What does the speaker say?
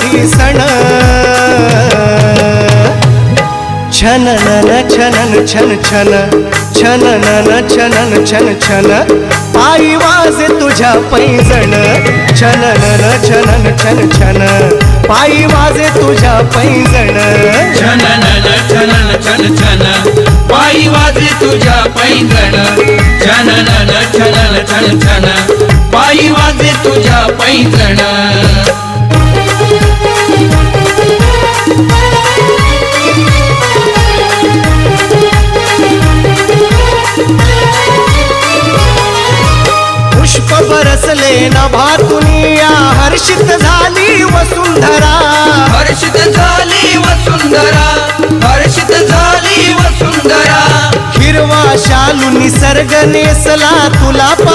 गणपती सण छननन छनन छन छन छननन छनन छन छन पायी वाजे तुझ्या पैंजण छननन छनन छन छन पायी वाजे तुझ्या पैंजण छननन छनन छन छन पायी वाजे तुझ्या पैंजण छननन छनन छन छन पायी वाजे तुझ्या पैंजण पुष्प बरसले नभातुनिया हर्षित झाली वसुंधरा हर्षित झाली वसुंधरा हर्षित झाली वसुंधरा हिरवा शालू निसर्ग नेसला तुला